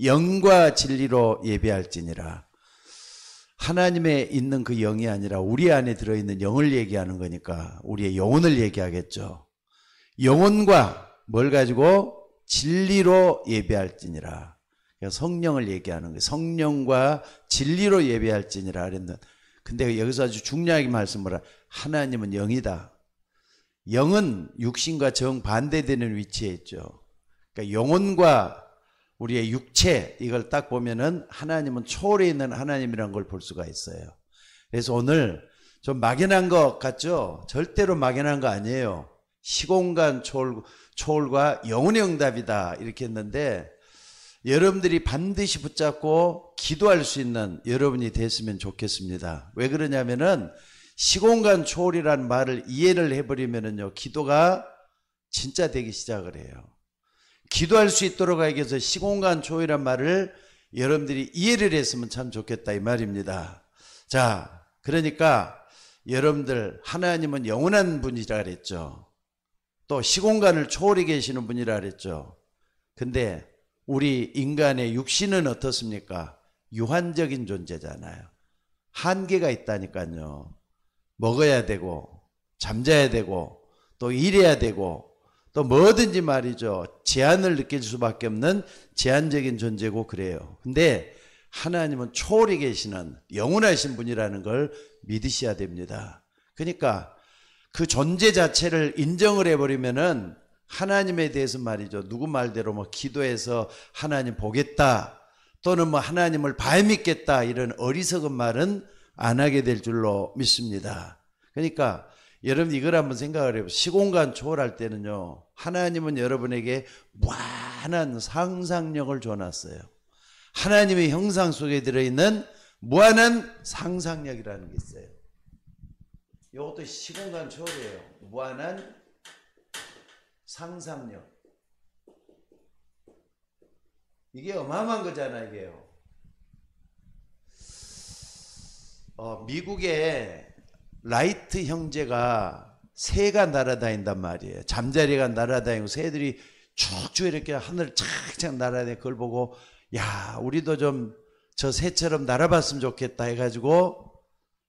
영과 진리로 예배할지니라. 하나님에 있는 그 영이 아니라 우리 안에 들어있는 영을 얘기하는 거니까 우리의 영혼을 얘기하겠죠. 영혼과 뭘 가지고? 진리로 예배할지니라. 성령을 얘기하는 거예요. 성령과 진리로 예배할지니라 그랬는데, 근데 여기서 아주 중요하게 말씀을 하라. 하나님은 영이다. 영은 육신과 정반대되는 위치에 있죠. 그러니까 영혼과 우리의 육체, 이걸 딱 보면은 하나님은 초월해 있는 하나님이라는 걸 볼 수가 있어요. 그래서 오늘 좀 막연한 것 같죠? 절대로 막연한 거 아니에요. 시공간 초월과 영혼의 응답이다 이렇게 했는데, 여러분들이 반드시 붙잡고 기도할 수 있는 여러분이 됐으면 좋겠습니다. 왜 그러냐면은 시공간 초월이라는 말을 이해를 해버리면은요, 기도가 진짜 되기 시작을 해요. 기도할 수 있도록 하기 위해서 시공간 초월이라는 말을 여러분들이 이해를 했으면 참 좋겠다 이 말입니다. 자, 그러니까 여러분들 하나님은 영원한 분이라 그랬죠. 또 시공간을 초월해 계시는 분이라 그랬죠. 근데 우리 인간의 육신은 어떻습니까? 유한적인 존재잖아요. 한계가 있다니까요. 먹어야 되고 잠자야 되고 또 일해야 되고 또 뭐든지 말이죠. 제한을 느낄 수밖에 없는 제한적인 존재고 그래요. 근데 하나님은 초월해 계시는 영원하신 분이라는 걸 믿으셔야 됩니다. 그러니까 그 존재 자체를 인정을 해버리면은 하나님에 대해서 말이죠. 누구 말대로 뭐 기도해서 하나님 보겠다 또는 뭐 하나님을 봐야 믿겠다 이런 어리석은 말은 안 하게 될 줄로 믿습니다. 그러니까 여러분 이걸 한번 생각을 해보세요. 시공간 초월할 때는요, 하나님은 여러분에게 무한한 상상력을 줘놨어요. 하나님의 형상 속에 들어있는 무한한 상상력이라는 게 있어요. 이것도 시공간 초월이에요. 무한한 상상력. 이게 어마어마한 거잖아요, 이게요. 미국의 라이트 형제가 새가 날아다닌단 말이에요. 잠자리가 날아다니고 새들이 쭉쭉 이렇게 하늘을 착착 날아다니고 그걸 보고 야, 우리도 좀 저 새처럼 날아봤으면 좋겠다 해가지고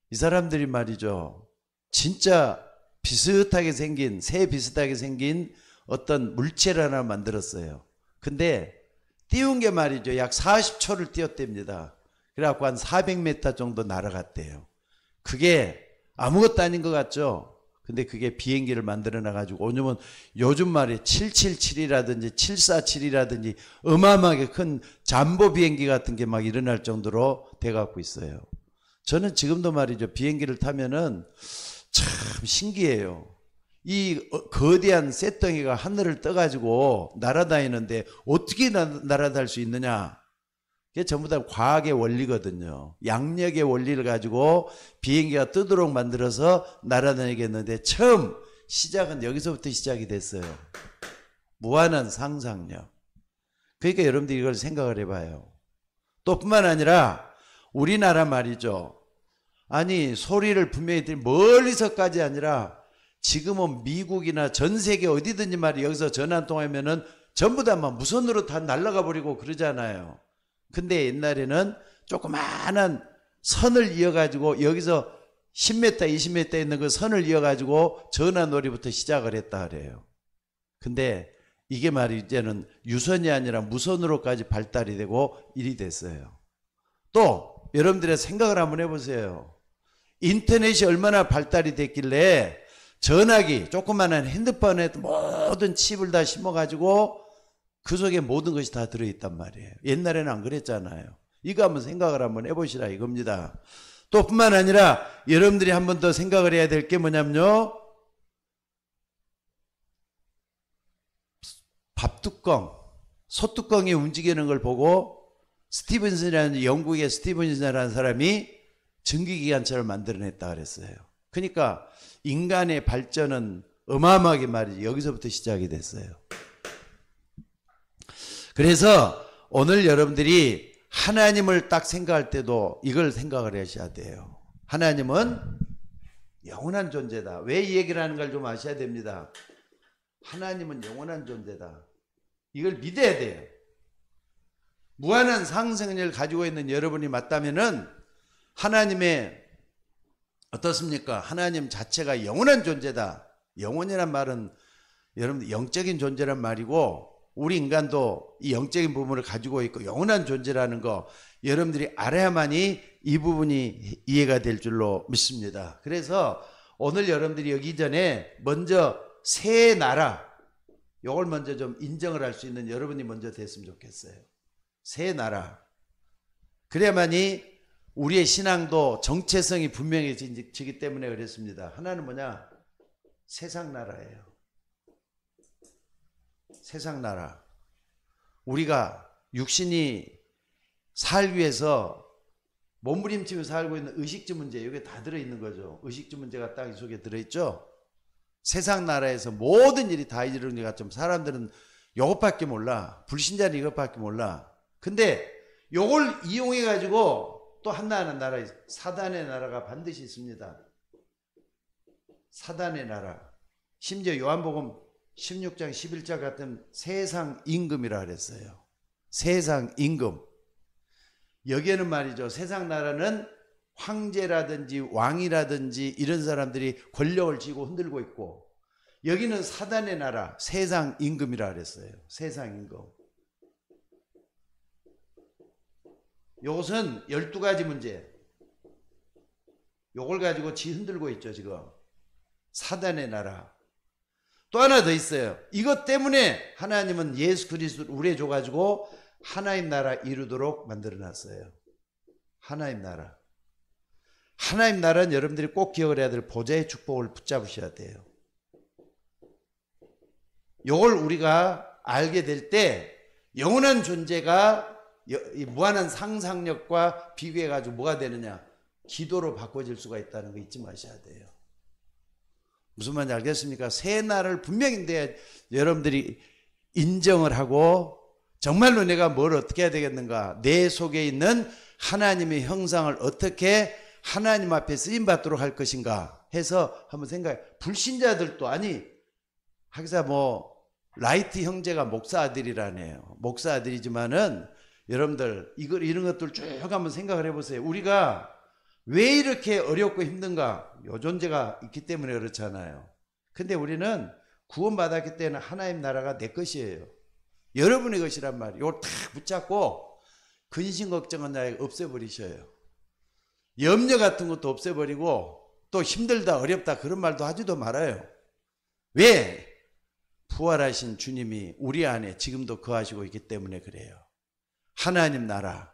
이 사람들이 말이죠. 진짜 비슷하게 생긴, 새 비슷하게 생긴 어떤 물체를 하나 만들었어요. 근데 띄운 게 말이죠. 약 40초를 띄웠답니다. 그래갖고 한 400m 정도 날아갔대요. 그게 아무것도 아닌 것 같죠? 근데 그게 비행기를 만들어 놔가지고 요즘 말에 777이라든지 747이라든지 어마어마하게 큰 잠보 비행기 같은 게 막 일어날 정도로 돼갖고 있어요. 저는 지금도 말이죠. 비행기를 타면은 참 신기해요. 이 거대한 쇳덩이가 하늘을 떠가지고 날아다니는데 어떻게 날아다닐 수 있느냐? 그게 전부 다 과학의 원리거든요. 양력의 원리를 가지고 비행기가 뜨도록 만들어서 날아다니겠는데 처음 시작은 여기서부터 시작이 됐어요. 무한한 상상력. 그러니까 여러분들이 이걸 생각을 해봐요. 또 뿐만 아니라 우리나라 말이죠. 아니 소리를 분명히 멀리서까지 아니라 지금은 미국이나 전 세계 어디든지 말이 여기서 전화 한 통화하면은 전부 다 막 무선으로 다 날아가 버리고 그러잖아요. 근데 옛날에는 조그마한 선을 이어가지고 여기서 10m, 20m 있는 그 선을 이어가지고 전화놀이부터 시작을 했다 그래요. 근데 이게 말이 이제는 유선이 아니라 무선으로까지 발달이 되고 일이 됐어요. 또 여러분들의 생각을 한번 해보세요. 인터넷이 얼마나 발달이 됐길래 전화기, 조그마한 핸드폰에 모든 칩을 다 심어가지고 그 속에 모든 것이 다 들어있단 말이에요. 옛날에는 안 그랬잖아요. 이거 한번 생각을 한번 해보시라 이겁니다. 또 뿐만 아니라 여러분들이 한 번 더 생각을 해야 될 게 뭐냐면요. 밥뚜껑, 소뚜껑이 움직이는 걸 보고 스티븐슨이라는 영국의 스티븐슨이라는 사람이 전기기관차를 만들어냈다 그랬어요. 그러니까 인간의 발전은 어마어마하게 말이지 여기서부터 시작이 됐어요. 그래서 오늘 여러분들이 하나님을 딱 생각할 때도 이걸 생각을 하셔야 돼요. 하나님은 영원한 존재다. 왜 이 얘기를 하는 걸 좀 아셔야 됩니다. 하나님은 영원한 존재다. 이걸 믿어야 돼요. 무한한 상생력을 가지고 있는 여러분이 맞다면은 하나님의 어떻습니까? 하나님 자체가 영원한 존재다. 영원이란 말은 여러분 영적인 존재란 말이고 우리 인간도 이 영적인 부분을 가지고 있고 영원한 존재라는 거 여러분들이 알아야만이 이 부분이 이해가 될 줄로 믿습니다. 그래서 오늘 여러분들이 여기 전에 먼저 새 나라 요걸 먼저 좀 인정을 할 수 있는 여러분이 먼저 됐으면 좋겠어요. 새 나라. 그래야만이 우리의 신앙도 정체성이 분명해지기 때문에 그랬습니다. 하나는 뭐냐? 세상 나라예요. 세상 나라. 우리가 육신이 살기 위해서 몸부림치며 살고 있는 의식주 문제, 이게 다 들어있는 거죠. 의식주 문제가 딱 이 속에 들어있죠. 세상 나라에서 모든 일이 다 이루는 것 같지만 사람들은 이것밖에 몰라. 불신자는 이것밖에 몰라. 근데 요걸 이용해 가지고 또 하나는 나라, 사단의 나라가 반드시 있습니다. 사단의 나라. 심지어 요한복음 16장 11절 같은 세상 임금이라 그랬어요. 세상 임금. 여기에는 말이죠. 세상 나라는 황제라든지 왕이라든지 이런 사람들이 권력을 쥐고 흔들고 있고, 여기는 사단의 나라, 세상 임금이라 그랬어요. 세상 임금. 요것은 12가지 문제. 요걸 가지고 지 흔들고 있죠, 지금. 사단의 나라. 또 하나 더 있어요. 이것 때문에 하나님은 예수 그리스도를 우리에 줘가지고 하나님 나라 이루도록 만들어놨어요. 하나님 나라. 하나님 나라는 여러분들이 꼭 기억을 해야 될 보좌의 축복을 붙잡으셔야 돼요. 이걸 우리가 알게 될 때 영원한 존재가 무한한 상상력과 비교해가지고 뭐가 되느냐? 기도로 바꿔질 수가 있다는 거 잊지 마셔야 돼요. 무슨 말인지 알겠습니까? 새 나라를 분명히 여러분들이 인정을 하고 정말로 내가 뭘 어떻게 해야 되겠는가? 내 속에 있는 하나님의 형상을 어떻게 하나님 앞에 쓰임받도록 할 것인가 해서 한번 생각해. 불신자들도 아니 하기사 라이트 형제가 목사 아들이라네요. 목사 아들이지만은 여러분들 이런 것들 쭉 한번 생각을 해보세요. 우리가 왜 이렇게 어렵고 힘든가? 요 존재가 있기 때문에 그렇잖아요. 근데 우리는 구원받았기 때문에 하나님 나라가 내 것이에요. 여러분의 것이란 말이에요. 이걸 딱 붙잡고 근심 걱정은 나에게 없애버리셔요. 염려 같은 것도 없애버리고 또 힘들다 어렵다 그런 말도 하지도 말아요. 왜? 부활하신 주님이 우리 안에 지금도 거하시고 있기 때문에 그래요. 하나님 나라.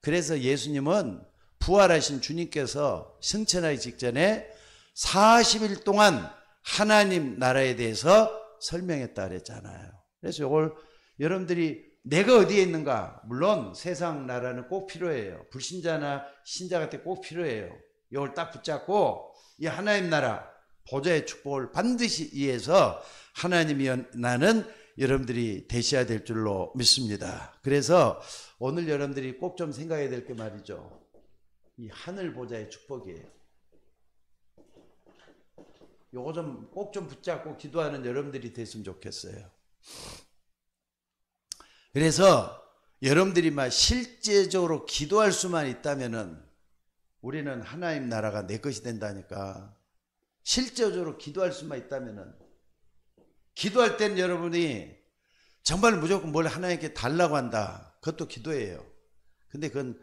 그래서 예수님은 부활하신 주님께서 승천하기 직전에 40일 동안 하나님 나라에 대해서 설명했다 그랬잖아요. 그래서 이걸 여러분들이 내가 어디에 있는가? 물론 세상 나라는 꼭 필요해요. 불신자나 신자 같은 꼭 필요해요. 이걸 딱 붙잡고 이 하나님 나라 보좌의 축복을 반드시 이해해서 하나님이 나는 여러분들이 되셔야 될 줄로 믿습니다. 그래서 오늘 여러분들이 꼭 좀 생각해야 될 게 말이죠. 이 하늘 보좌의 축복이에요. 요거 좀 꼭 좀 붙잡고 기도하는 여러분들이 됐으면 좋겠어요. 그래서 여러분들이 실제적으로 기도할 수만 있다면은 우리는 하나님 나라가 내 것이 된다니까. 실제적으로 기도할 수만 있다면은, 기도할 때는 여러분이 정말 무조건 뭘 하나님께 달라고 한다. 그것도 기도예요. 근데 그건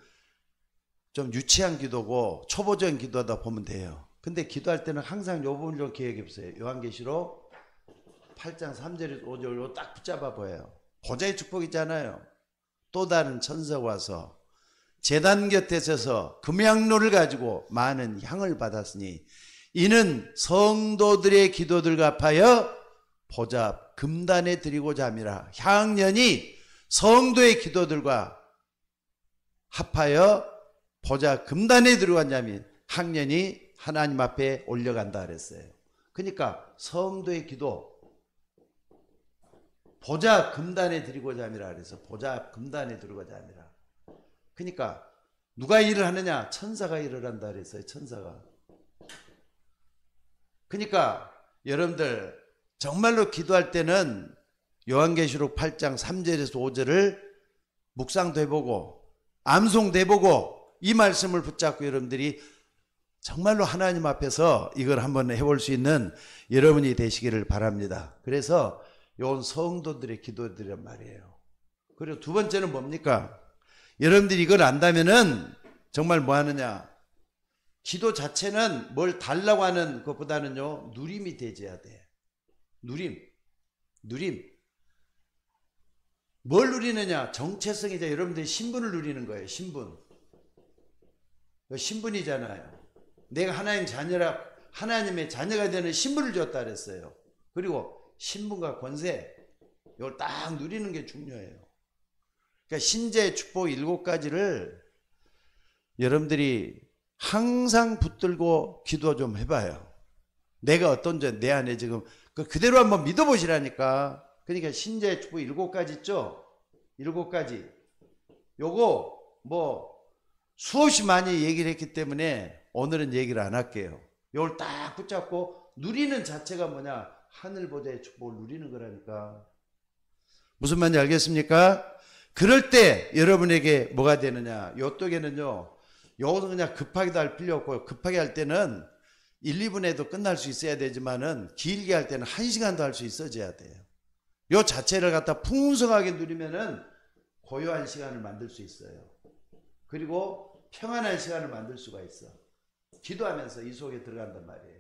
좀 유치한 기도고 초보적인 기도하다 보면 돼요. 근데 기도할 때는 항상 요 부분을 좀 기억해 보세요. 요한계시록 8장 3절에서 5절로 딱 붙잡아 보여요. 보좌의 축복 있잖아요. 또 다른 천사가 와서 제단 곁에 서서 금향로를 가지고 많은 향을 받았으니 이는 성도들의 기도들과 합하여 보좌 금단에 드리고자 함이라. 향년이 성도의 기도들과 합하여 보좌 금단에 들어간 자면 향년이 하나님 앞에 올려간다 그랬어요. 그러니까 성도의 기도 보좌 금단에 드리고자 함이라 그래서 보좌 금단에 드리고자 함이라. 그러니까 누가 일을 하느냐? 천사가 일을 한다 그랬어요. 천사가. 그러니까 여러분들 정말로 기도할 때는 요한계시록 8장 3절에서 5절을 묵상도 해보고 암송도 해보고 이 말씀을 붙잡고 여러분들이 정말로 하나님 앞에서 이걸 한번 해볼 수 있는 여러분이 되시기를 바랍니다. 그래서 이건 성도들의 기도들이란 말이에요. 그리고 두 번째는 뭡니까? 여러분들이 이걸 안다면은 정말 뭐 하느냐? 기도 자체는 뭘 달라고 하는 것보다는요, 누림이 되져야 돼. 누림. 뭘 누리느냐? 정체성이자 여러분들이 신분을 누리는 거예요. 신분이잖아요. 내가 하나님 자녀라, 하나님의 자녀가 되는 신분을 줬다 그랬어요. 그리고 신분과 권세, 이걸 딱 누리는 게 중요해요. 그러니까 신재의 축복 7가지를 여러분들이 항상 붙들고 기도 좀 해봐요. 내가 어떤 내 안에 지금 그대로 한번 믿어보시라니까. 그러니까 신재의 축복 7가지 있죠? 7가지. 요거 뭐 수없이 많이 얘기를 했기 때문에 오늘은 얘기를 안 할게요. 이걸 딱 붙잡고 누리는 자체가 뭐냐? 하늘보좌의 축복을 누리는 거라니까. 무슨 말인지 알겠습니까? 그럴 때 여러분에게 뭐가 되느냐? 요쪽에는요, 요것은 그냥 급하게도 할 필요 없고, 급하게 할 때는 1, 2분에도 끝날 수 있어야 되지만은 길게 할 때는 1시간도 할 수 있어져야 돼요. 요 자체를 갖다 풍성하게 누리면은 고요한 시간을 만들 수 있어요. 그리고 평안한 시간을 만들 수가 있어. 기도하면서 이 속에 들어간단 말이에요.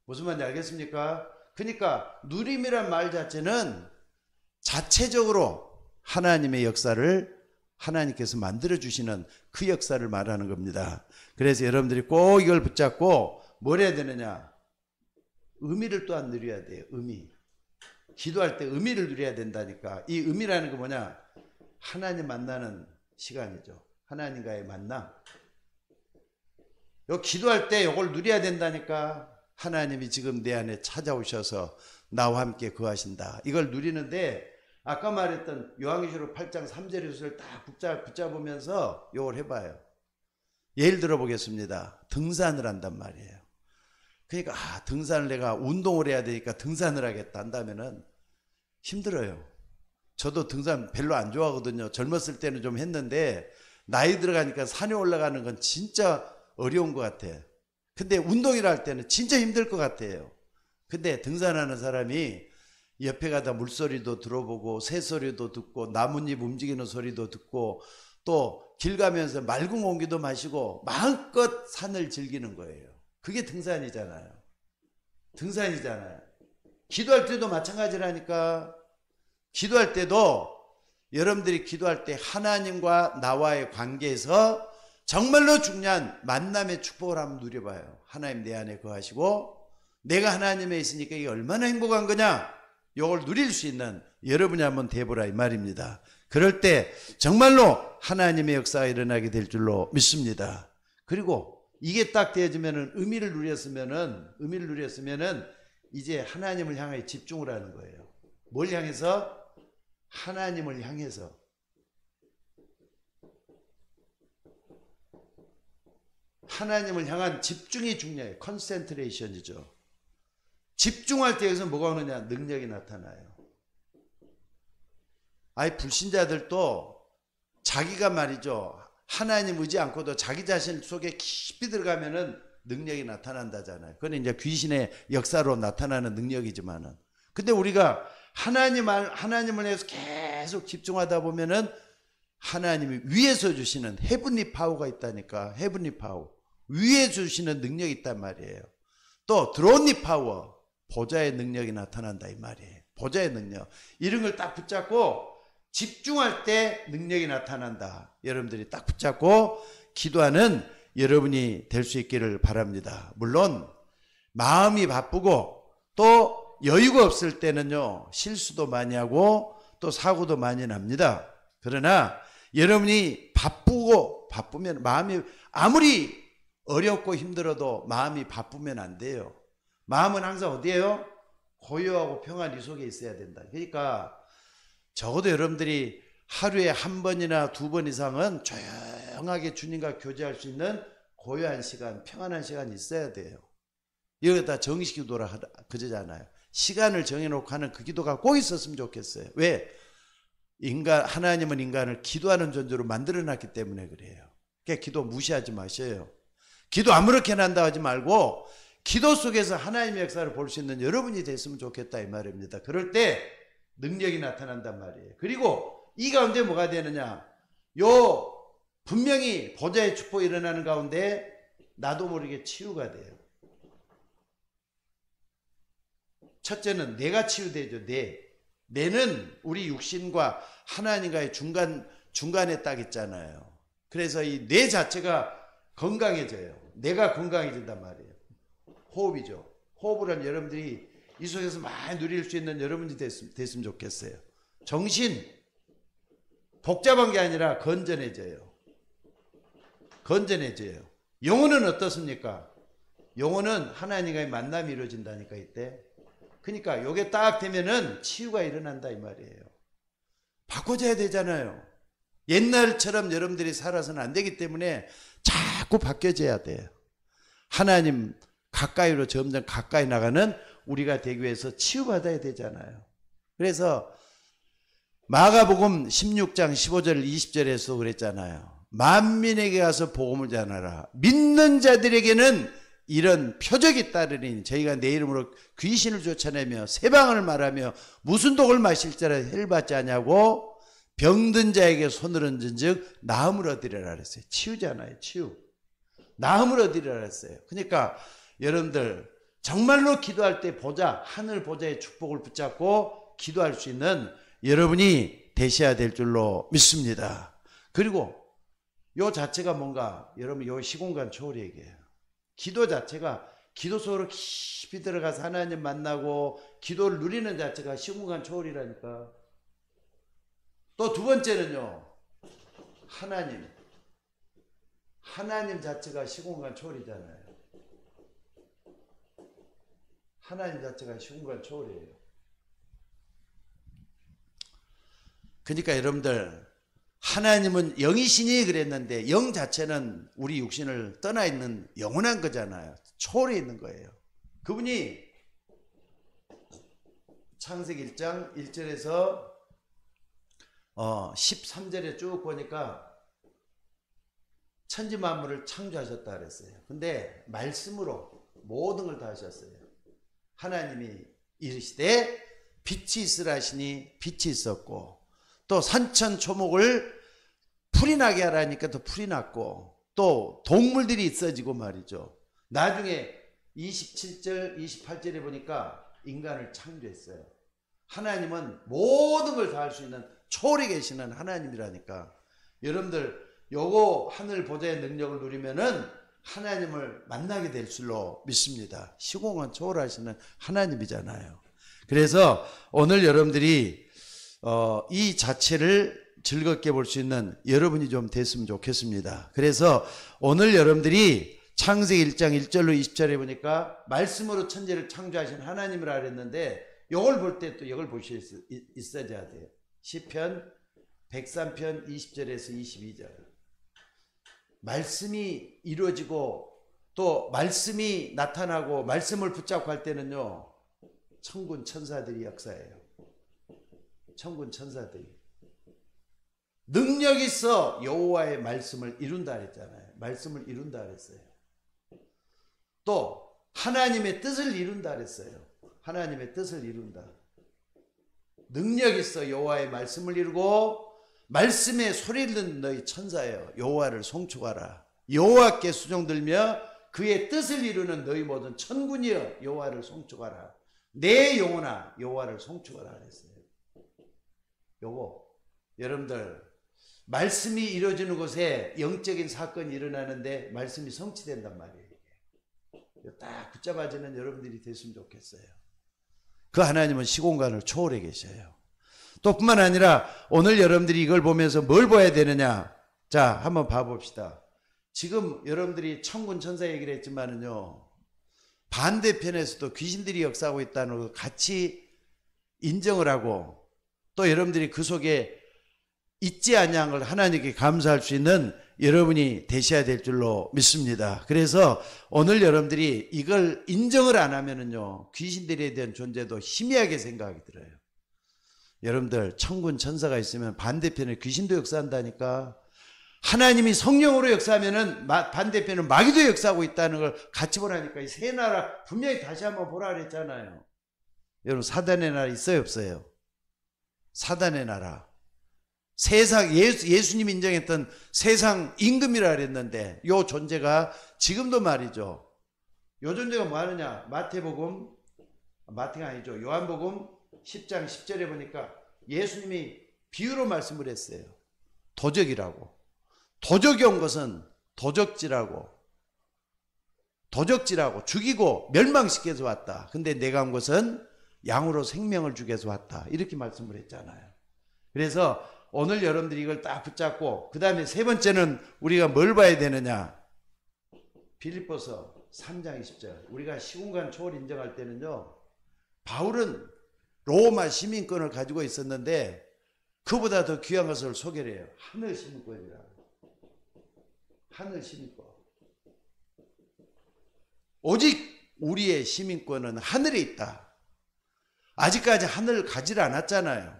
무슨 말인지 알겠습니까? 그러니까 누림이란 말 자체는 자체적으로 하나님의 역사를 하나님께서 만들어주시는 그 역사를 말하는 겁니다. 그래서 여러분들이 꼭 이걸 붙잡고 뭘 해야 되느냐? 의미를 또한 누려야 돼요. 의미. 기도할 때 의미를 누려야 된다니까. 이 의미라는 게 뭐냐? 하나님 만나는 시간이죠. 하나님과의 만남. 요 기도할 때 요걸 누려야 된다니까. 하나님이 지금 내 안에 찾아오셔서 나와 함께 거하신다. 이걸 누리는데 아까 말했던 요한계시록 8장 3절을 딱 붙잡으면서 요걸 해봐요. 예를 들어 보겠습니다. 등산을 한단 말이에요. 그러니까 등산을 내가 운동을 해야 되니까 등산을 하겠다 한다면은 힘들어요. 저도 등산 별로 안 좋아하거든요. 젊었을 때는 좀 했는데 나이 들어가니까 산에 올라가는 건 진짜 어려운 것 같아. 근데 운동이라 할 때는 진짜 힘들 것 같아요. 근데 등산하는 사람이 옆에 가다 물소리도 들어보고 새소리도 듣고 나뭇잎 움직이는 소리도 듣고 또 길 가면서 맑은 공기도 마시고 마음껏 산을 즐기는 거예요. 그게 등산이잖아요. 기도할 때도 마찬가지라니까. 기도할 때도 여러분들이 기도할 때 하나님과 나와의 관계에서 정말로 중요한 만남의 축복을 한번 누려봐요. 하나님 내 안에 거하시고 내가 하나님에 있으니까 이게 얼마나 행복한 거냐? 이걸 누릴 수 있는 여러분이 한번 돼보라 이 말입니다. 그럴 때 정말로 하나님의 역사가 일어나게 될 줄로 믿습니다. 그리고 이게 딱 되어지면은 의미를 누렸으면은 이제 하나님을 향해 집중을 하는 거예요. 뭘 향해서? 하나님을 향해서. 하나님을 향한 집중이 중요해요. 컨센트레이션이죠. 집중할 때 여기서 뭐가 오느냐? 능력이 나타나요. 불신자들도 자기가 말이죠. 하나님 의지 않고도 자기 자신 속에 깊이 들어가면은 능력이 나타난다잖아요. 그건 이제 귀신의 역사로 나타나는 능력이지만은. 근데 우리가 하나님을 위해서 계속 집중하다 보면은 하나님이 위에서 주시는 헤븐리 파워가 있다니까. 헤븐리 파워. 위에 주시는 능력이 있단 말이에요. 또 드론리 파워. 보좌의 능력이 나타난다 이 말이에요. 보좌의 능력. 이런 걸 딱 붙잡고 집중할 때 능력이 나타난다. 여러분들이 딱 붙잡고 기도하는 여러분이 될 수 있기를 바랍니다. 물론 마음이 바쁘고 또 여유가 없을 때는요. 실수도 많이 하고 또 사고도 많이 납니다. 그러나 여러분이 바쁘면 마음이 아무리 어렵고 힘들어도 마음이 바쁘면 안 돼요. 마음은 항상 어디에요? 고요하고 평안 이 속에 있어야 된다. 그러니까 적어도 여러분들이 하루에 한 번이나 두 번 이상은 조용하게 주님과 교제할 수 있는 고요한 시간, 평안한 시간이 있어야 돼요. 이거 다 정식 기도라 그러잖아요. 시간을 정해놓고 하는 그 기도가 꼭 있었으면 좋겠어요. 왜? 하나님은 인간을 기도하는 존재로 만들어놨기 때문에 그래요. 그러니까 기도 무시하지 마셔요. 기도 아무렇게나 한다 하지 말고 기도 속에서 하나님의 역사를 볼 수 있는 여러분이 됐으면 좋겠다 이 말입니다. 그럴 때 능력이 나타난단 말이에요. 그리고 이 가운데 뭐가 되느냐, 분명히 보좌의 축복이 일어나는 가운데 나도 모르게 치유가 돼요. 첫째는 내가 치유되죠. 내는 우리 육신과 하나님과의 중간에 딱 있잖아요. 그래서 이 뇌 자체가 건강해져요. 내가 건강해진단 말이에요. 호흡이죠. 호흡을 하면 여러분들이 이 속에서 많이 누릴 수 있는 여러분이 됐으면 좋겠어요. 정신, 복잡한 게 아니라 건전해져요. 영혼은 어떻습니까? 영혼은 하나님과의 만남이 이루어진다니까 이때. 그러니까 요게 딱 되면은 치유가 일어난다 이 말이에요. 바꿔줘야 되잖아요. 옛날처럼 여러분들이 살아서는 안 되기 때문에 자꾸 바뀌어져야 돼요. 하나님 가까이로 점점 가까이 나가는 우리가 되기 위해서 치유받아야 되잖아요. 그래서 마가복음 16장 15절 20절에서 그랬잖아요. 만민에게 가서 복음을 전하라. 믿는 자들에게는 이런 표적이 따르니 저희가 내 이름으로 귀신을 쫓아내며 새방언을 말하며 무슨 독을 마실지라 해를 받지 않냐고 병든 자에게 손을 얹은 즉 나음을 얻으리라 그랬어요. 치유잖아요. 치유. 나음을 얻으리라 그랬어요. 그러니까 여러분들 정말로 기도할 때 하늘 보좌의 축복을 붙잡고 기도할 수 있는 여러분이 되셔야 될 줄로 믿습니다. 그리고 요 자체가 뭔가 여러분 요 시공간 초월 얘기예요. 기도 자체가 기도 속으로 깊이 들어가서 하나님 만나고 기도를 누리는 자체가 시공간 초월이라니까. 또 두 번째는요, 하나님 자체가 시공간 초월이잖아요. 하나님 자체가 시공간 초월이에요. 그러니까 여러분들 하나님은 영이시니 그랬는데 영 자체는 우리 육신을 떠나 있는 영원한 거잖아요. 초월해 있는 거예요. 그분이 창세기 1장 1절에서 13절에 쭉 보니까 천지 만물을 창조하셨다 그랬어요. 근데 말씀으로 모든 걸 다 하셨어요. 하나님이 이르시되 빛이 있으라 하시니 빛이 있었고, 또 산천 초목을 풀이 나게 하라니까 또 풀이 났고, 또 동물들이 있어지고 말이죠. 나중에 27절 28절에 보니까 인간을 창조했어요. 하나님은 모든 걸 다 할 수 있는 초월에 계시는 하나님이라니까. 여러분들 요거 하늘 보좌의 능력을 누리면은 하나님을 만나게 될 줄로 믿습니다. 시공은 초월하시는 하나님이잖아요. 그래서 오늘 여러분들이 이 자체를 즐겁게 볼 수 있는 여러분이 좀 됐으면 좋겠습니다. 그래서 오늘 여러분들이 창세기 1장 1절로 20절에 보니까 말씀으로 천지를 창조하신 하나님이라 그랬는데 이걸 볼 때 또 이걸 보실 수 있어야 돼요. 시편 103편 20절에서 22절. 말씀이 이루어지고 또 말씀이 나타나고 말씀을 붙잡고 할 때는요, 천군 천사들이 역사예요. 천군 천사들이 능력 있어 여호와의 말씀을 이룬다 그랬잖아요. 말씀을 이룬다 그랬어요. 또 하나님의 뜻을 이룬다 그랬어요. 하나님의 뜻을 이룬다. 능력 있어 여호와의 말씀을 이루고 말씀에 소리를 듣는 너희 천사여 여호와를 송축하라. 여호와께 수종들며 그의 뜻을 이루는 너희 모든 천군이여 여호와를 송축하라. 내 영혼아 여호와를 송축하라 그랬어요. 요거 여러분들 말씀이 이루어지는 곳에 영적인 사건이 일어나는데 말씀이 성취된단 말이에요. 딱 붙잡아지는 여러분들이 됐으면 좋겠어요. 그 하나님은 시공간을 초월해 계셔요. 또 뿐만 아니라 오늘 여러분들이 이걸 보면서 뭘 봐야 되느냐. 자, 한번 봐봅시다. 지금 여러분들이 천군 천사 얘기를 했지만은요, 반대편에서도 귀신들이 역사하고 있다는 걸 같이 인정을 하고 또 여러분들이 그 속에 있지 아니한 걸 하나님께 감사할 수 있는 여러분이 되셔야 될 줄로 믿습니다. 그래서 오늘 여러분들이 이걸 인정을 안 하면은요, 귀신들에 대한 존재도 희미하게 생각이 들어요. 여러분들 천군 천사가 있으면 반대편에 귀신도 역사한다니까. 하나님이 성령으로 역사하면은 반대편은 마귀도 역사하고 있다는 걸 같이 보라니까. 이 세 나라 분명히 다시 한번 보라 그랬잖아요. 여러분 사단의 나라 있어요 없어요? 사단의 나라. 세상 예수님이 인정했던 세상 임금이라 그랬는데 요 존재가 지금도 말이죠. 요 존재가 뭐 하느냐? 마태가 아니죠. 요한복음 10장 10절에 보니까 예수님이 비유로 말씀을 했어요. 도적이라고. 도적이 온 것은 도적질하고 죽이고 멸망시켜서 위해서 왔다. 근데 내가 온 것은 양으로 생명을 주기 위해서 왔다. 이렇게 말씀을 했잖아요. 그래서 오늘 여러분들이 이걸 딱 붙잡고 그 다음에 세 번째는 우리가 뭘 봐야 되느냐. 빌립보서 3장 20절. 우리가 시공간 초월 인정할 때는요. 바울은 로마 시민권을 가지고 있었는데 그보다 더 귀한 것을 소개를 해요. 하늘 시민권이라. 하늘 시민권. 오직 우리의 시민권은 하늘에 있다. 아직까지 하늘을 가지를 않았잖아요.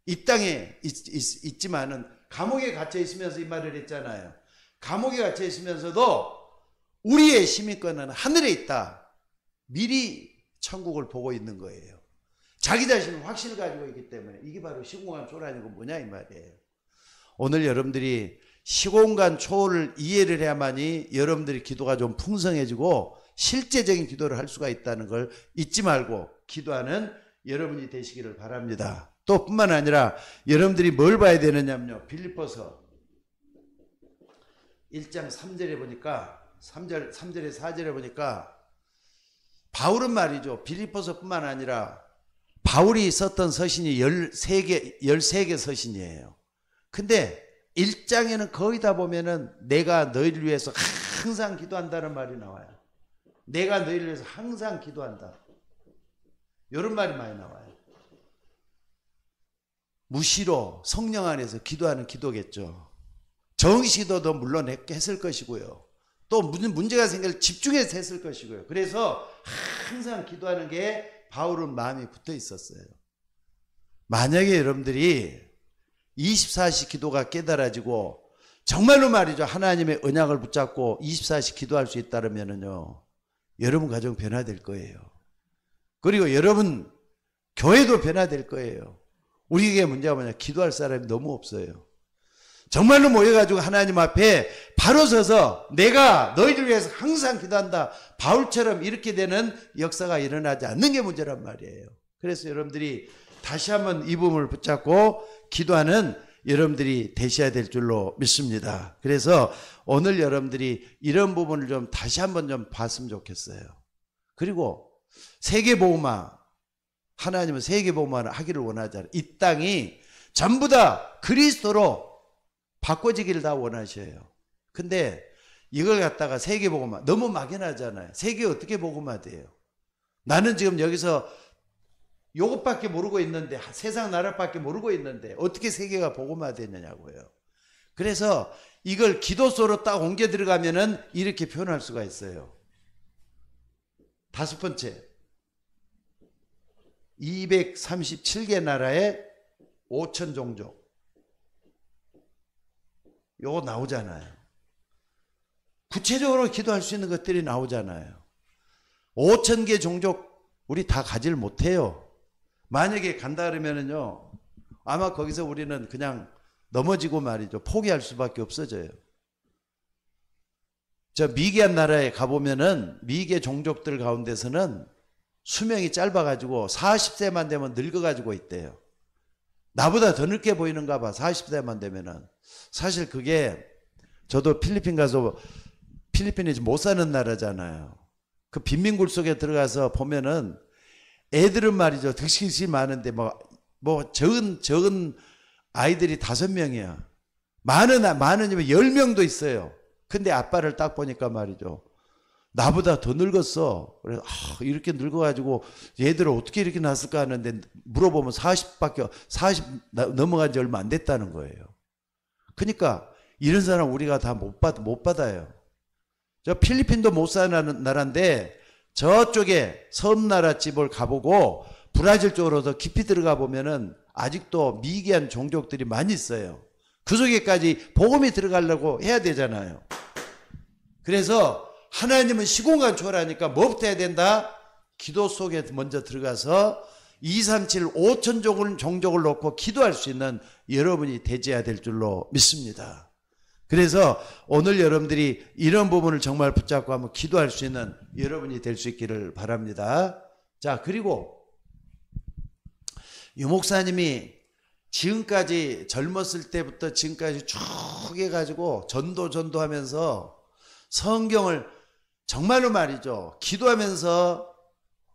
이 땅에 있지만은 감옥에 갇혀 있으면서 이 말을 했잖아요. 감옥에 갇혀 있으면서도 우리의 시민권은 하늘에 있다. 미리 천국을 보고 있는 거예요. 자기 자신은 확신을 가지고 있기 때문에 이게 바로 시공간 초월하는 건 뭐냐 이 말이에요. 오늘 여러분들이 시공간 초월을 이해를 해야만이 여러분들이 기도가 좀 풍성해지고 실제적인 기도를 할 수가 있다는 걸 잊지 말고 기도하는 여러분이 되시기를 바랍니다. 또 뿐만 아니라 여러분들이 뭘 봐야 되느냐면요. 빌립보서 1장 3절에 보니까 3절에 4절에 보니까 바울은 말이죠. 빌립보서 뿐만 아니라 바울이 썼던 서신이 13개 서신이에요. 근데 1장에는 거의 다 보면은 내가 너희를 위해서 항상 기도한다는 말이 나와요. 내가 너희를 위해서 항상 기도한다. 이런 말이 많이 나와요. 무시로 성령 안에서 기도하는 기도겠죠. 정시기도도 물론 했을 것이고요. 또 무슨 문제가 생길 집중해서 했을 것이고요. 그래서 항상 기도하는 게 바울은 마음이 붙어 있었어요. 만약에 여러분들이 24시 기도가 깨달아지고 정말로 말이죠. 하나님의 언약을 붙잡고 24시 기도할 수 있다면요. 여러분 가정 변화될 거예요. 그리고 여러분 교회도 변화될 거예요. 우리에게 문제가 뭐냐? 기도할 사람이 너무 없어요. 정말로 모여가지고 하나님 앞에 바로 서서 내가 너희들 위해서 항상 기도한다. 바울처럼 이렇게 되는 역사가 일어나지 않는 게 문제란 말이에요. 그래서 여러분들이 다시 한번 이 부분을 붙잡고 기도하는 여러분들이 되셔야 될 줄로 믿습니다. 그래서 오늘 여러분들이 이런 부분을 좀 다시 한번 좀 봤으면 좋겠어요. 그리고 세계복음화, 하나님은 세계복음화를 하기를 원하잖아요. 이 땅이 전부 다 그리스도로 바꿔지기를 다 원하셔요. 근데 이걸 갖다가 세계복음화 너무 막연하잖아요. 세계 어떻게 복음화돼요? 나는 지금 여기서 요것밖에 모르고 있는데, 세상 나라밖에 모르고 있는데 어떻게 세계가 복음화되느냐고요. 그래서 이걸 기도서로 딱 옮겨 들어가면은 이렇게 표현할 수가 있어요. 다섯 번째, 237개 나라의 5천 종족. 요거 나오잖아요. 구체적으로 기도할 수 있는 것들이 나오잖아요. 5천 개 종족 우리 다 가지를 못해요. 만약에 간다 그러면은요, 아마 거기서 우리는 그냥 넘어지고 말이죠. 포기할 수밖에 없어져요. 저 미개한 나라에 가보면은 미개 종족들 가운데서는 수명이 짧아가지고 40세만 되면 늙어가지고 있대요. 나보다 더 늙게 보이는가 봐. 40세만 되면은. 사실 그게 저도 필리핀 가서, 필리핀이 못 사는 나라잖아요. 그 빈민굴 속에 들어가서 보면은 애들은 말이죠. 득실실 많은데 적은 아이들이 5명이야. 많으면 10명도 있어요. 근데 아빠를 딱 보니까 말이죠. 나보다 더 늙었어. 그래서 이렇게 늙어가지고 얘들은 어떻게 이렇게 났을까 하는데 물어보면 40 넘어간 지 얼마 안 됐다는 거예요. 그러니까 이런 사람 우리가 다 못 받아요. 저 필리핀도 못 사는 나라인데 저쪽에 섬나라 집을 가보고 브라질 쪽으로 더 깊이 들어가 보면은 아직도 미개한 종족들이 많이 있어요. 그 속에까지 복음이 들어가려고 해야 되잖아요. 그래서 하나님은 시공간 초월하니까 뭐부터 해야 된다? 기도 속에 먼저 들어가서 2, 3, 7, 5천 종족을 놓고 기도할 수 있는 여러분이 되어야 될 줄로 믿습니다. 그래서 오늘 여러분들이 이런 부분을 정말 붙잡고 한번 기도할 수 있는 여러분이 될 수 있기를 바랍니다. 자, 그리고 유 목사님이 지금까지 젊었을 때부터 지금까지 쭉 해가지고 전도하면서 성경을 정말로 말이죠. 기도하면서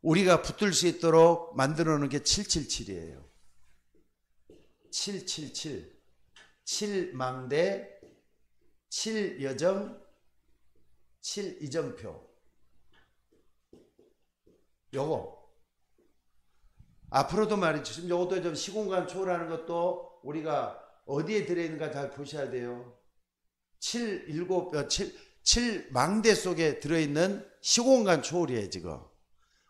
우리가 붙들 수 있도록 만들어 놓은 게 777이에요. 777. 7망대, 7여정, 7이정표. 요거. 앞으로도 말이죠. 지금 요것도 좀 시공간 초월하는 것도 우리가 어디에 들어있는가 잘 보셔야 돼요. 7망대 속에 들어있는 시공간 초월이에요, 지금.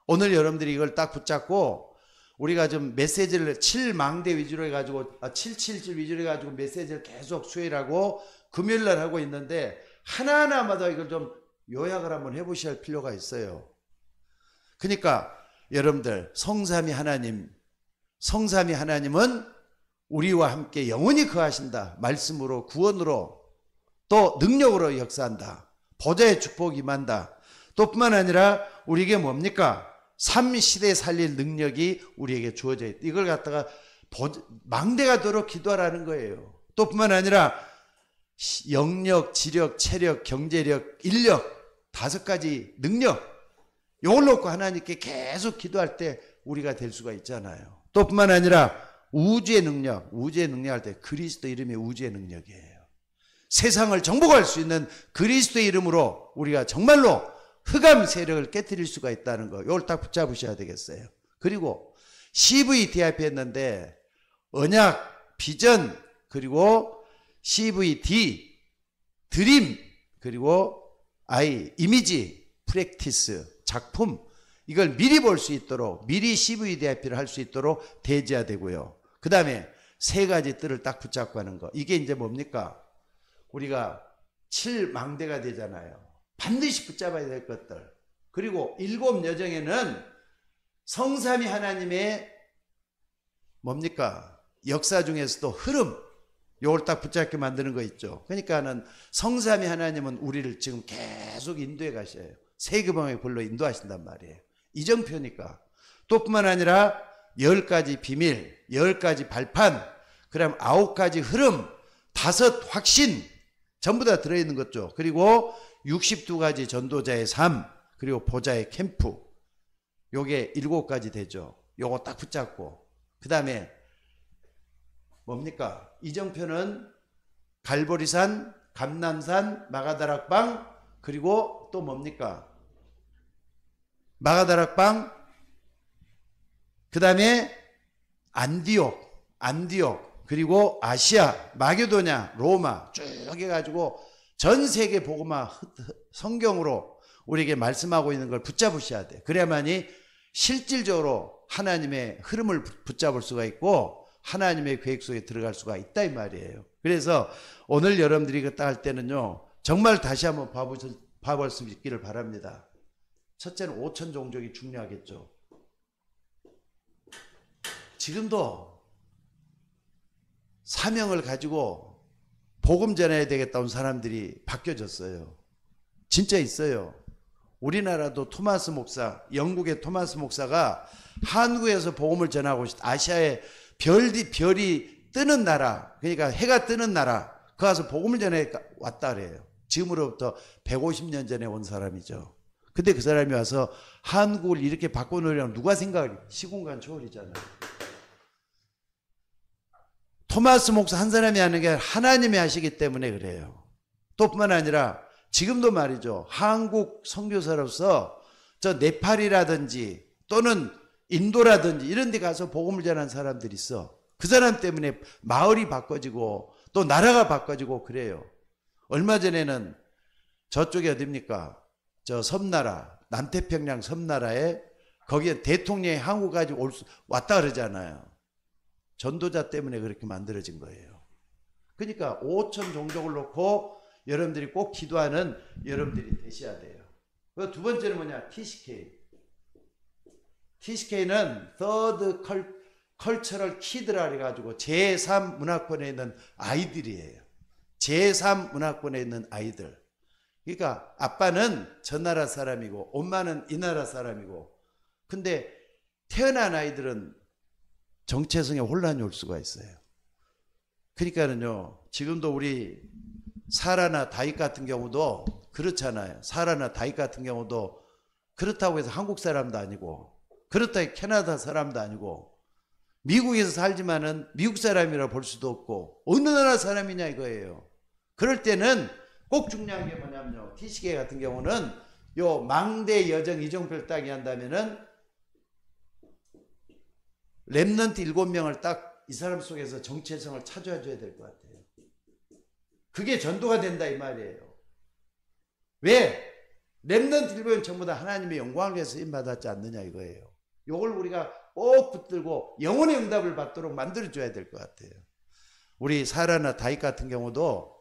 오늘 여러분들이 이걸 딱 붙잡고 우리가 좀 메시지를 7망대 위주로 해가지고 777 위주로 해가지고 메시지를 계속 수요일하고 금요일날 하고 있는데 하나하나마다 이걸 좀 요약을 한번 해보셔야 할 필요가 있어요. 그러니까 여러분들 성삼위 하나님은 우리와 함께 영원히 거하신다. 말씀으로 구원으로 또 능력으로 역사한다. 보좌의 축복이 임한다. 또 뿐만 아니라 우리에게 뭡니까? 3시대 살릴 능력이 우리에게 주어져 있다. 이걸 갖다가 망대가 되도록 기도하라는 거예요. 또 뿐만 아니라 영력, 지력, 체력, 경제력, 인력 5가지 능력 이걸 놓고 하나님께 계속 기도할 때 우리가 될 수가 있잖아요. 또 뿐만 아니라 우주의 능력 할 때 그리스도 이름이 우주의 능력이에요. 세상을 정복할 수 있는 그리스도의 이름으로 우리가 정말로 흑암 세력을 깨뜨릴 수가 있다는 거. 이걸 딱 붙잡으셔야 되겠어요. 그리고 CVDIP 했는데 언약, 비전, 그리고 CVD, 드림, 그리고 I, 이미지, 프랙티스, 작품. 이걸 미리 볼 수 있도록 미리 CVDIP를 할 수 있도록 대지해야 되고요. 그 다음에 3가지 뜰을 딱 붙잡고 하는 거. 이게 이제 뭡니까? 우리가 7망대가 되잖아요. 반드시 붙잡아야 될 것들. 그리고 7여정에는 성삼위 하나님의 뭡니까? 역사 중에서도 흐름. 요걸 딱 붙잡게 만드는 거 있죠. 그러니까는 성삼위 하나님은 우리를 지금 계속 인도해 가셔요. 세계방에 불러 인도하신단 말이에요. 이정표니까. 또 뿐만 아니라 10가지 비밀, 10가지 발판, 그다음 9가지 흐름, 5 확신 전부 다 들어있는 거죠. 그리고 62가지 전도자의 삶, 그리고 보좌의 캠프. 요게 7가지 되죠. 요거 딱 붙잡고. 그 다음에 뭡니까? 이정표는 갈보리산, 감남산, 마가다락방, 그리고 또 뭡니까? 마가다락방, 그 다음에 안디옥, 그리고 아시아, 마게도냐, 로마 쭉 해가지고 전 세계 복음화 성경으로 우리에게 말씀하고 있는 걸 붙잡으셔야 돼. 그래야만이 실질적으로 하나님의 흐름을 붙잡을 수가 있고 하나님의 계획 속에 들어갈 수가 있다 이 말이에요. 그래서 오늘 여러분들이 그딱 할 때는요, 정말 다시 한번 봐볼 수 있기를 바랍니다. 첫째는 5천 종족이 중요하겠죠. 지금도 사명을 가지고 복음 전해야 되겠다 온 사람들이 바뀌어졌어요. 진짜 있어요. 우리나라도 토마스 목사, 영국의 토마스 목사가 한국에서 복음을 전하고 아시아의 별이 뜨는 나라, 그러니까 해가 뜨는 나라, 그 가서 복음을 전해 왔다 그래요. 지금으로부터 150년 전에 온 사람이죠. 근데 그 사람이 와서 한국을 이렇게 바꿔놓으려면 누가 생각을, 시공간 초월이잖아요. 토마스 목사 한 사람이 하는 게 하나님이 하시기 때문에 그래요. 또 뿐만 아니라 지금도 말이죠. 한국 선교사로서 저 네팔이라든지 또는 인도라든지 이런 데 가서 복음을 전하는 사람들이 있어. 그 사람 때문에 마을이 바꿔지고 또 나라가 바꿔지고 그래요. 얼마 전에는 저쪽에 어딥니까? 저 섬나라, 남태평양 섬나라에 거기에 대통령이 한국 가지고 왔다 그러잖아요. 전도자 때문에 그렇게 만들어진 거예요. 그러니까 5천 종족을 놓고 여러분들이 꼭 기도하는 여러분들이 되셔야 돼요. 두 번째는 뭐냐? TCK. TCK는 Third Cultural Kid라 해가지고 제3 문화권에 있는 아이들이에요. 제3 문화권에 있는 아이들. 그러니까 아빠는 저 나라 사람이고 엄마는 이 나라 사람이고, 근데 태어난 아이들은 정체성에 혼란이 올 수가 있어요. 그러니까는요, 지금도 우리 사라나 다윗 같은 경우도 그렇잖아요. 사라나 다윗 같은 경우도 그렇다고 해서 한국 사람도 아니고, 그렇다고 해서 캐나다 사람도 아니고, 미국에서 살지만은 미국 사람이라 볼 수도 없고, 어느 나라 사람이냐 이거예요. 그럴 때는 꼭 중요한 게 뭐냐면요, TCK 같은 경우는 요 망대 여정 이정표를 딱 한다면은 렘넌트 7명을 딱 이 사람 속에서 정체성을 찾아줘야 될 것 같아요. 그게 전도가 된다 이 말이에요. 왜? 렘넌트 7명 전부 다 하나님의 영광을 위해서 쓰임받았지 않느냐 이거예요. 요걸 우리가 꼭 붙들고 영혼의 응답을 받도록 만들어줘야 될 것 같아요. 우리 사라나 다윗 같은 경우도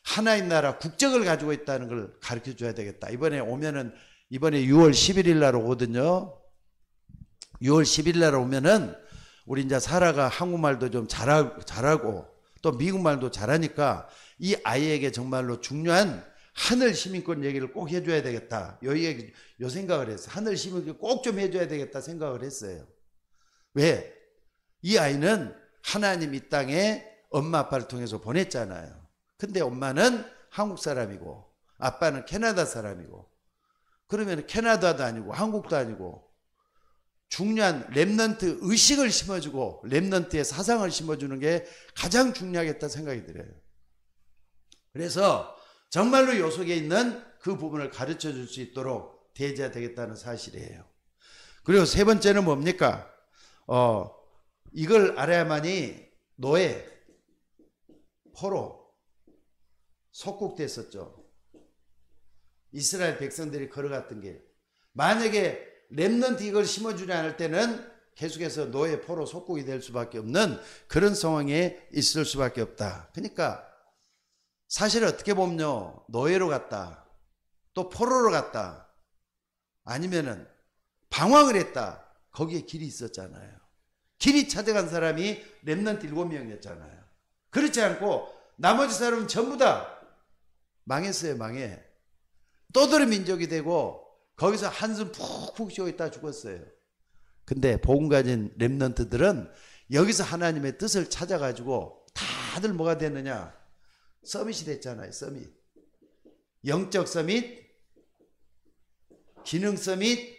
하나님 나라 국적을 가지고 있다는 걸 가르쳐줘야 되겠다. 이번에 오면은, 이번에 6월 11일 날 오거든요. 6월 11일 날 오면은 우리 이제 사라가 한국말도 좀 잘하고 또 미국말도 잘하니까 이 아이에게 정말로 중요한 하늘 시민권 얘기를 꼭 해줘야 되겠다. 요 생각을 했어요. 하늘 시민권 꼭 좀 해줘야 되겠다 생각을 했어요. 왜? 이 아이는 하나님 이 땅에 엄마 아빠를 통해서 보냈잖아요. 근데 엄마는 한국 사람이고 아빠는 캐나다 사람이고, 그러면 캐나다도 아니고 한국도 아니고 중요한 렘넌트 의식을 심어주고 렘넌트의 사상을 심어주는 게 가장 중요하겠다 생각이 들어요. 그래서 정말로 요 속에 있는 그 부분을 가르쳐 줄 수 있도록 대해야 되겠다는 사실이에요. 그리고 세 번째는 뭡니까? 이걸 알아야만이 노예, 포로, 속국됐었죠. 이스라엘 백성들이 걸어갔던 길. 만약에 렘넌트 이걸 심어주지 않을 때는 계속해서 노예, 포로, 속국이 될 수밖에 없는 그런 상황에 있을 수밖에 없다. 그러니까 사실 어떻게 보면요, 노예로 갔다, 또 포로로 갔다, 아니면은 방황을 했다, 거기에 길이 있었잖아요. 길이 찾아간 사람이 렘넌트 7명이었잖아요. 그렇지 않고 나머지 사람은 전부 다 망했어요. 망해. 떠돌이 민족이 되고 거기서 한숨 푹푹 쉬고 있다 죽었어요. 근데 복음 가진 렘넌트들은 여기서 하나님의 뜻을 찾아가지고 다들 뭐가 됐느냐? 서밋이 됐잖아요. 서밋. 영적 서밋, 기능 서밋,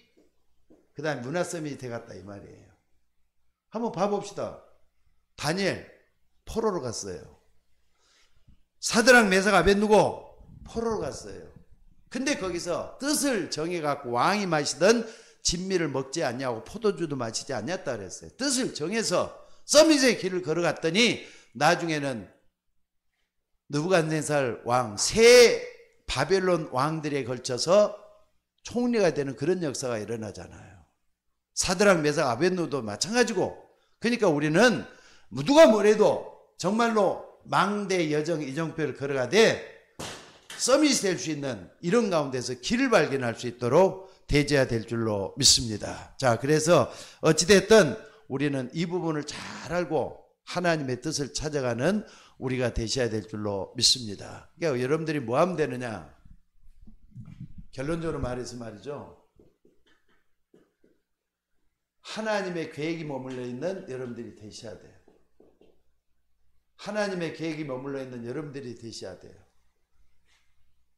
그 다음에 문화 서밋이 돼갔다 이 말이에요. 한번 봐봅시다. 다니엘 포로로 갔어요. 사드락 메삭 아벳느고 포로로 갔어요. 근데 거기서 뜻을 정해갖고 왕이 마시던 진미를 먹지 않냐고 포도주도 마시지 않았다 그랬어요. 뜻을 정해서 서밋의 길을 걸어갔더니 나중에는 느부갓네살 왕, 세 바벨론 왕들에 걸쳐서 총리가 되는 그런 역사가 일어나잖아요. 사드락 메삭 아벳느고도 마찬가지고. 그러니까 우리는 누가 뭐래도 정말로 망대 여정 이정표를 걸어가되 서밋이 될 수 있는 이런 가운데서 길을 발견할 수 있도록 대제해야 될 줄로 믿습니다. 자, 그래서 어찌됐든 우리는 이 부분을 잘 알고 하나님의 뜻을 찾아가는 우리가 되셔야 될 줄로 믿습니다. 그러니까 여러분들이 뭐 하면 되느냐? 결론적으로 말해서 말이죠. 하나님의 계획이 머물러 있는 여러분들이 되셔야 돼요. 하나님의 계획이 머물러 있는 여러분들이 되셔야 돼요.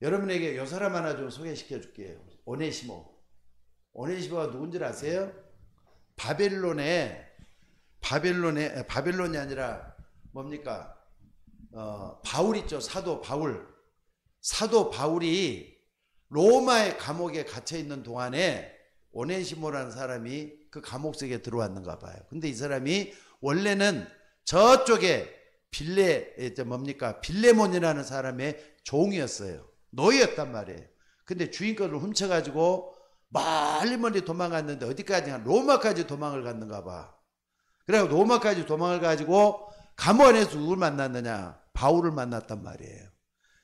여러분에게 요 사람 하나 좀 소개시켜 줄게요. 오네시모. 오네시모가 누군지 아세요? 바벨론이 아니라 뭡니까? 바울 있죠. 사도 바울. 사도 바울이 로마의 감옥에 갇혀 있는 동안에 오네시모라는 사람이 그 감옥 속에 들어왔는가 봐요. 근데 이 사람이 원래는 저쪽에 빌레몬이라는 사람의 종이었어요. 노예였단 말이에요. 근데 주인 것을 훔쳐가지고 멀리 도망갔는데 어디까지? 로마까지 도망을 갔는가 봐. 그래서 로마까지 도망을 가지고 감옥 안에서 누굴 만났느냐? 바울을 만났단 말이에요.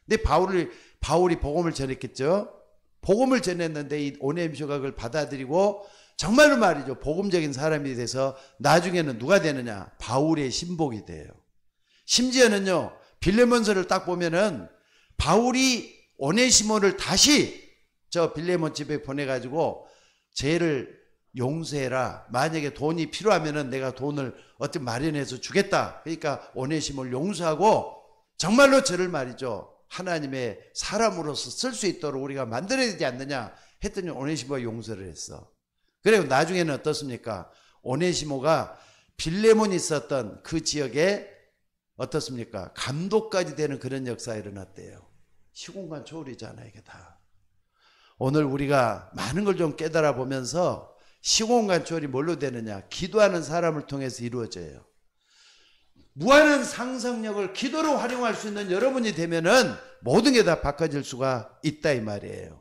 근데 바울이 복음을 전했겠죠? 복음을 전했는데 이 오네시모가 그걸 받아들이고 정말로 말이죠. 복음적인 사람이 돼서 나중에는 누가 되느냐? 바울의 신복이 돼요. 심지어는요, 빌레몬서를 딱 보면은 바울이 오네시모를 다시 저 빌레몬 집에 보내가지고 죄를 용서해라. 만약에 돈이 필요하면은 내가 돈을 어떻게 마련해서 주겠다. 그러니까 오네시모를 용서하고 정말로 저를 말이죠. 하나님의 사람으로서 쓸 수 있도록 우리가 만들어야 되지 않느냐 했더니 오네시모가 용서를 했어. 그리고 나중에는 어떻습니까? 오네시모가 빌레몬이 있었던 그 지역에 어떻습니까? 감독까지 되는 그런 역사가 일어났대요. 시공간 초월이잖아요, 이게 다. 오늘 우리가 많은 걸 좀 깨달아 보면서 시공간 초월이 뭘로 되느냐? 기도하는 사람을 통해서 이루어져요. 무한한 상상력을 기도로 활용할 수 있는 여러분이 되면은 모든 게 다 바꿔질 수가 있다 이 말이에요.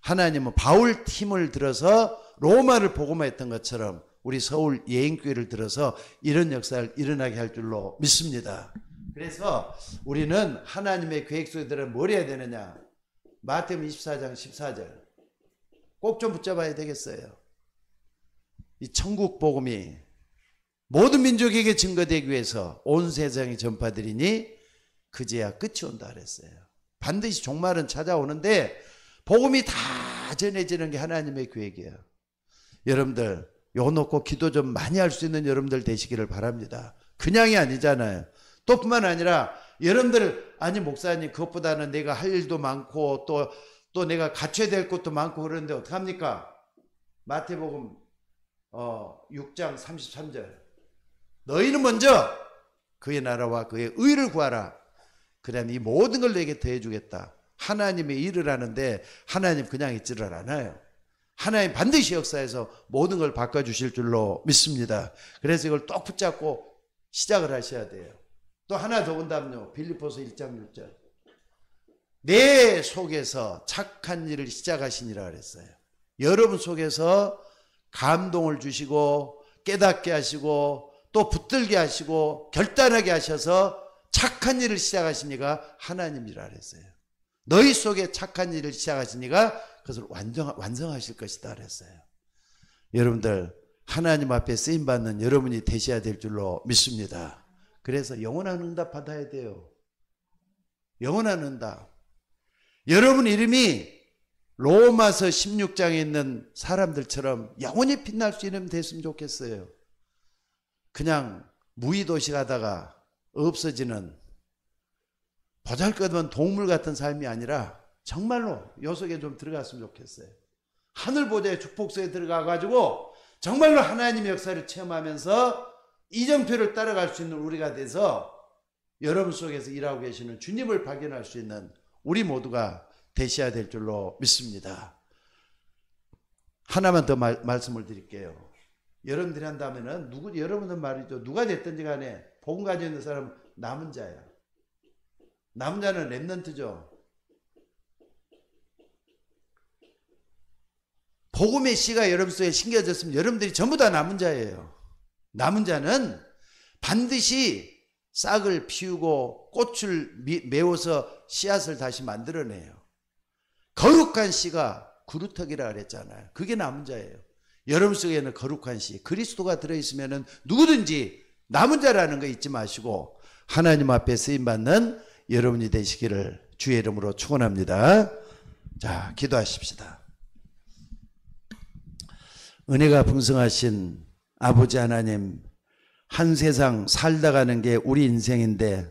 하나님은 바울 팀을 들어서 로마를 복음화했던 것처럼 우리 서울 예인교회를 들어서 이런 역사를 일어나게 할 줄로 믿습니다. 그래서 우리는 하나님의 계획 속에 들어 뭘 해야 되느냐? 마태복음 24장 14절 꼭 좀 붙잡아야 되겠어요. 이 천국 복음이 모든 민족에게 증거되기 위해서 온 세상에 전파되리니 그제야 끝이 온다 그랬어요. 반드시 종말은 찾아오는데 복음이 다 전해지는 게 하나님의 계획이에요. 여러분들 요 놓고 기도 좀 많이 할 수 있는 여러분들 되시기를 바랍니다. 그냥이 아니잖아요. 또 뿐만 아니라 여러분들 아니 목사님 그것보다는 내가 할 일도 많고 또 내가 갖춰야 될 것도 많고 그러는데 어떡합니까? 마태복음 6장 33절 너희는 먼저 그의 나라와 그의 의를 구하라. 그 다음에 이 모든 걸 내게 더해주겠다. 하나님의 일을 하는데 하나님 그냥 있지를 않아요. 하나님 반드시 역사에서 모든 걸 바꿔주실 줄로 믿습니다. 그래서 이걸 똑 붙잡고 시작을 하셔야 돼요. 또 하나 더 본다면요. 빌립보서 1장 6절 내 속에서 착한 일을 시작하시니라 그랬어요. 여러분 속에서 감동을 주시고 깨닫게 하시고 또 붙들게 하시고 결단하게 하셔서 착한 일을 시작하시니가 하나님이라 그랬어요. 너희 속에 착한 일을 시작하시니가 그것을 완성하실 것이다 그랬어요. 여러분들 하나님 앞에 쓰임받는 여러분이 되셔야 될 줄로 믿습니다. 그래서 영원한 응답 받아야 돼요. 영원한 응답. 여러분 이름이 로마서 16장에 있는 사람들처럼 영원히 빛날 수 있는 됐으면 좋겠어요. 그냥 무의도시 가다가 없어지는 보잘것없는 동물 같은 삶이 아니라 정말로 요 속에 좀 들어갔으면 좋겠어요. 하늘 보좌의 축복소에 들어가가지고 정말로 하나님의 역사를 체험하면서 이정표를 따라갈 수 있는 우리가 돼서 여러분 속에서 일하고 계시는 주님을 발견할 수 있는 우리 모두가 되셔야 될 줄로 믿습니다. 하나만 더 말씀을 드릴게요. 여러분들이 한다면은 여러분들 말이죠. 누가 됐든지 간에 복음 가지고 있는 사람은 남은 자야. 남은 자는 렘넌트죠. 복음의 씨가 여러분 속에 심겨졌으면 여러분들이 전부 다 남은 자예요. 남은 자는 반드시 싹을 피우고 꽃을 메워서 씨앗을 다시 만들어내요. 거룩한 씨가 구루터기라 그랬잖아요. 그게 남은 자예요. 여러분 속에는 거룩한 씨 그리스도가 들어있으면 누구든지 남은 자라는 거 잊지 마시고 하나님 앞에 쓰임받는 여러분이 되시기를 주의 이름으로 축원합니다. 자, 기도하십시다. 은혜가 풍성하신 아버지 하나님, 한 세상 살다 가는 게 우리 인생인데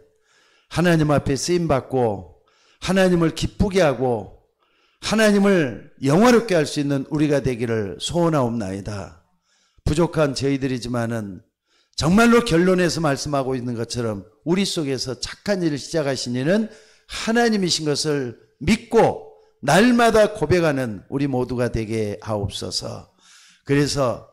하나님 앞에 쓰임받고 하나님을 기쁘게 하고 하나님을 영화롭게 할 수 있는 우리가 되기를 소원하옵나이다. 부족한 저희들이지만은 정말로 결론에서 말씀하고 있는 것처럼 우리 속에서 착한 일을 시작하신 이는 하나님이신 것을 믿고 날마다 고백하는 우리 모두가 되게 하옵소서. 그래서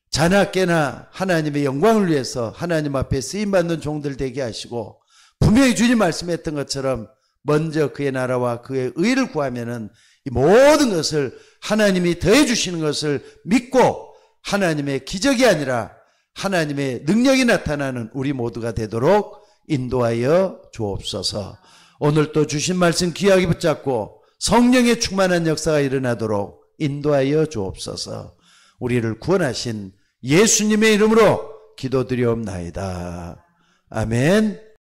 자나 깨나 하나님의 영광을 위해서 하나님 앞에 쓰임받는 종들 되게 하시고 분명히 주님 말씀했던 것처럼 먼저 그의 나라와 그의 의를 구하면은 이 모든 것을 하나님이 더해 주시는 것을 믿고 하나님의 기적이 아니라 하나님의 능력이 나타나는 우리 모두가 되도록 인도하여 주옵소서. 오늘 또 주신 말씀 귀하게 붙잡고 성령의 충만한 역사가 일어나도록 인도하여 주옵소서. 우리를 구원하신 예수님의 이름으로 기도드리옵나이다. 아멘.